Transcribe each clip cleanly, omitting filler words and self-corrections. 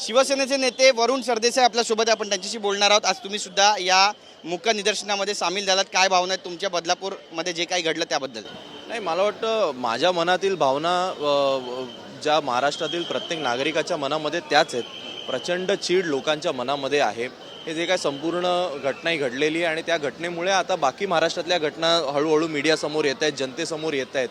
शिवसेनेचे नेते वरुण सरदेसाई आपल्यासोबत आहे. आपण त्यांच्याशी बोलणार आहोत. आज तुम्ही सुद्धा या मूक निदर्शनामध्ये सामील झालात. काय भावना आहेत तुमच्या बदलापूरमध्ये जे काही घडलं त्याबद्दल? नाही, मला वाटतं माझ्या मनातील भावना ज्या महाराष्ट्रातील प्रत्येक नागरिकाच्या मनामध्ये त्याच आहेत. प्रचंड चीड लोकांच्या मनामध्ये आहे. हे जे काय संपूर्ण घटना घडलेली आहे आणि त्या घटनेमुळे आता बाकी महाराष्ट्रातल्या घटना हळूहळू मीडियासमोर येत आहेत, जनतेसमोर येत आहेत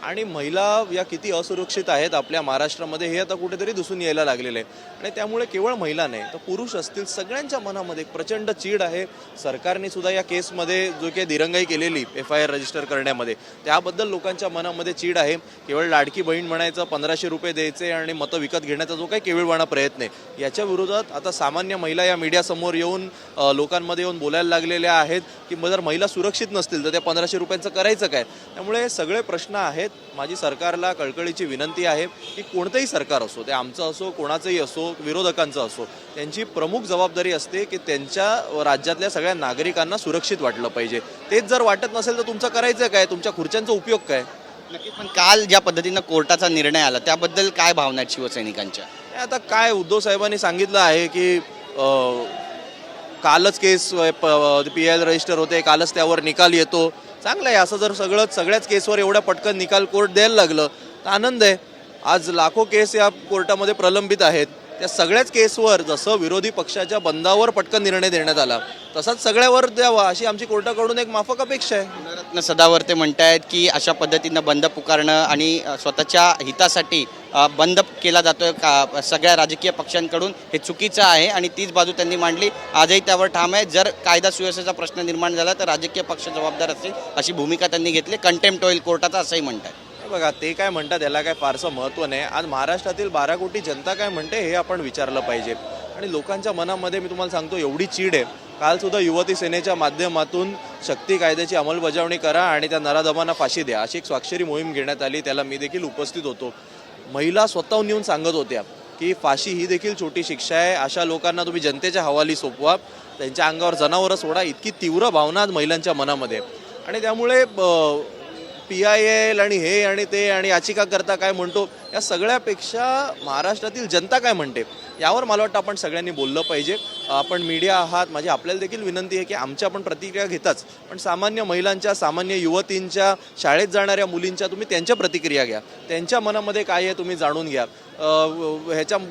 आणि महिला या किती असुरक्षित आहेत आपल्या महाराष्ट्रामध्ये हे आता कुठेतरी दिसून यायला लागलेलं आहे. आणि त्यामुळे केवळ महिला नाही तर पुरुष असतील सगळ्यांच्या मनामध्ये प्रचंड चीड आहे. सरकारने सुद्धा या केसमध्ये जो काही दिरंगाई केलेली FIR रजिस्टर करण्यामध्ये त्याबद्दल लोकांच्या मनामध्ये चीड आहे. केवळ लाडकी बहीण म्हणायचं, 1500 रुपये द्यायचे आणि मतं विकत घेण्याचा जो काही केविळवाणा प्रयत्न आहे याच्या विरोधात आता सामान्य महिला या मीडियासमोर येऊन लोकांमध्ये येऊन बोलायला लागलेल्या आहेत की जर महिला सुरक्षित नसतील तर त्या 1500 रुपयांचं करायचं काय. त्यामुळे सगळे प्रश्न आहेत. माझी सरकारला कळकळीची विनंती आहे की कोणतंही सरकार असो, ते आमचं असो, कोणाचंही असो, विरोधकांचं असो, त्यांची प्रमुख जबाबदारी असते की त्यांच्या राज्यातल्या सगळ्या नागरिकांना सुरक्षित वाटलं पाहिजे. तेच जर वाटत नसेल तर तुमचं करायचं काय, तुमच्या खुर्च्यांचा उपयोग काय. नक्कीच. पण काल ज्या पद्धतीनं कोर्टाचा निर्णय आला त्याबद्दल काय भावना आहेत शिवसैनिकांच्या? आता काय उद्धव साहेबांनी सांगितलं आहे की कालच केस PIL रजिस्टर होते, कालच त्यावर निकाल येतो. चांगलं आहे. असं जर सगळ्याच केसवर एवढ्या पटकन निकाल कोर्ट द्यायला लागलं तर आनंद आहे. आज लाखो केस या कोर्टामध्ये प्रलंबित आहेत. त्या सगळ्याच केसवर जसं विरोधी पक्षाच्या बंदावर पटकन निर्णय देण्यात आला तसाच सगळ्यावर द्यावा अशी आमची कोर्टाकडून एक माफक अपेक्षा आहे. रत्न सदावर्ते म्हणतायत की अशा पद्धतीनं बंद पुकारणं आणि स्वतःच्या हितासाठी बंद केला जातोय का सगळ्या राजकीय पक्षांकडून हे चुकीचं आहे आणि तीच बाजू त्यांनी मांडली. आजही त्यावर ठाम आहे. जर कायदा सुव्यवस्थेचा प्रश्न निर्माण झाला तर राजकीय पक्ष जबाबदार असतील अशी भूमिका त्यांनी घेतली. कंटेम्प्ट होईल कोर्टाचा असंही म्हणतात. बघा, ते काय म्हणतात याला काय फारसं महत्त्व नाही. आज महाराष्ट्रातील 12 कोटी जनता काय म्हणते हे आपण विचारलं पाहिजे. आणि लोकांच्या मनामध्ये मी तुम्हाला सांगतो एवढी चीड आहे. कालसुद्धा युवती सेनेच्या माध्यमातून शक्ती कायद्याची अंमलबजावणी करा आणि त्या नराधमांना फाशी द्या अशी एक स्वाक्षरी मोहीम घेण्यात आली. त्याला मी देखील उपस्थित होतो. महिला स्वतःहून येऊन सांगत होत्या की फाशी ही देखील छोटी शिक्षा आहे. अशा लोकांना तुम्ही जनतेच्या हवाली सोपवा, त्यांच्या अंगावर जनावरं सोडा. इतकी तीव्र भावना आज महिलांच्या मनामध्ये. आणि त्यामुळे PIL आणि हे आणि ते आणि याचिकाकर्ता काय म्हणतो या सगळ्यापेक्षा महाराष्ट्रातील जनता काय म्हणते यावर मला वाटतं आपण सगळ्यांनी बोललं पाहिजे. आपण मीडिया आहात, माझी आपल्याला देखील विनंती आहे की आमच्या पण प्रतिक्रिया घेताच पण सामान्य महिलांच्या, सामान्य युवतींच्या, शाळेत जाणाऱ्या मुलींच्या तुम्ही त्यांच्या प्रतिक्रिया घ्या. त्यांच्या मनामध्ये काय आहे तुम्ही जाणून घ्या.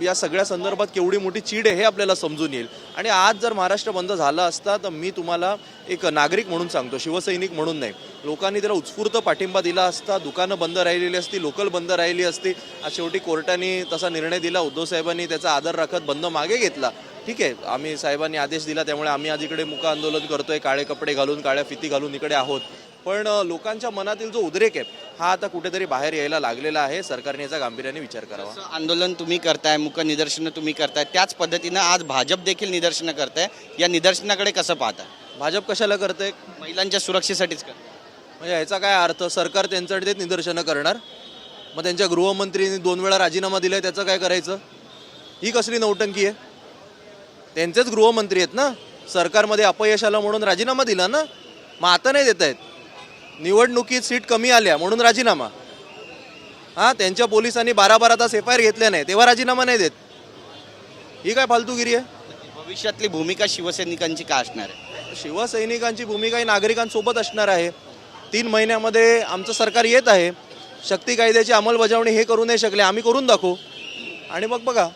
या सगळ्या संदर्भात केवढी मोठी चीड आहे हे आपल्याला समजून येईल. आणि आज जर महाराष्ट्र बंद झाला असता तर मी तुम्हाला एक नागरिक म्हणून सांगतो, शिवसैनिक म्हणून नाही, लोकांनी त्याला उत्स्फूर्त पाठिंबा दिला असता. दुकानं बंद राहिलेली असती, लोकल बंद राहिली असती. आज शेवटी कोर्टाने तसा निर्णय दिला. उद्धव साहेबांनी त्याचा आदर राखत बंद मागे घेतला. ठीक आहे, आम्ही साहेबांनी आदेश दिला त्यामुळे आम्ही आज इकडे मुक आंदोलन करतोय, काळे कपडे घालून, काळ्या फिती घालून इकडे आहोत. पण लोकांच्या मनातील जो उद्रेक आहे हा आता कुठेतरी बाहेर यायला लागलेला आहे. सरकारने याचा गांभीर्याने विचार करावा. आंदोलन तुम्ही करताय, मुक निदर्शनं तुम्ही करताय, त्याच पद्धतीनं आज भाजप देखील निदर्शनं करताय. या निदर्शनाकडे कसं पाहताय? भाजप कशाला करते? महिलांच्या सुरक्षेसाठीच करताय. म्हणजे ह्याचा काय अर्थ? सरकार त्यांच्याकडे निदर्शनं करणार, मग त्यांच्या गृहमंत्रींनी 2 वेळा राजीनामा दिलाय, त्याचं काय करायचं? ही कसली नौटंकी आहे? त्यांचेच गृहमंत्री आहेत ना. सरकारमध्ये अपयश आलं म्हणून राजीनामा दिला ना. मग आता नाही देत आहेत. निवडणुकीत सीट कमी आल्या म्हणून राजीनामा. त्यांच्या पोलिसांनी 12-12 तास FIR घेतले नाही तेव्हा राजीनामा नाही देत. ही काय फालतूगिरी आहे? भविष्यातली भूमिका शिवसैनिकांची काय असणार आहे? शिवसैनिकांची भूमिका ही नागरिकांसोबत असणार आहे. 3 महिन्यामध्ये आमचं सरकार येत आहे. शक्ती कायद्याची अंमलबजावणी हे करू नाही शकले, आम्ही करून दाखवू आणि मग बघा.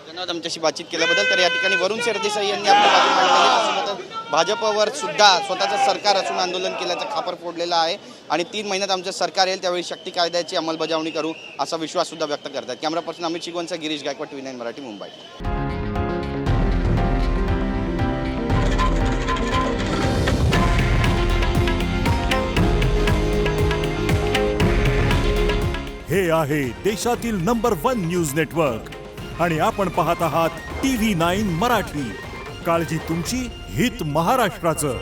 धन्यवाद आमच्याशी बातचीत केल्याबद्दल. तर या ठिकाणी वरुण सरदेसाई यांनी आपली बाजू मांडलेली. भाजपवर सुद्धा स्वतःचं सरकार असून आंदोलन केल्याचा खापर फोडलेला आहे आणि 3 महिन्यात आमचं सरकार येईल त्यावेळी शक्ती कायद्याची अंमलबजावणी करू असा विश्वास सुद्धा व्यक्त करतात. कॅमेरा पर्सन अमित शिगवणचा गिरीश गायकवाड, TV9 मराठी, मुंबई. हे आहे देशातील नंबर 1 न्यूज नेटवर्क आणि आपण पाहत आहात TV9 मराठी. काळजी तुमची, हित महाराष्ट्राचं.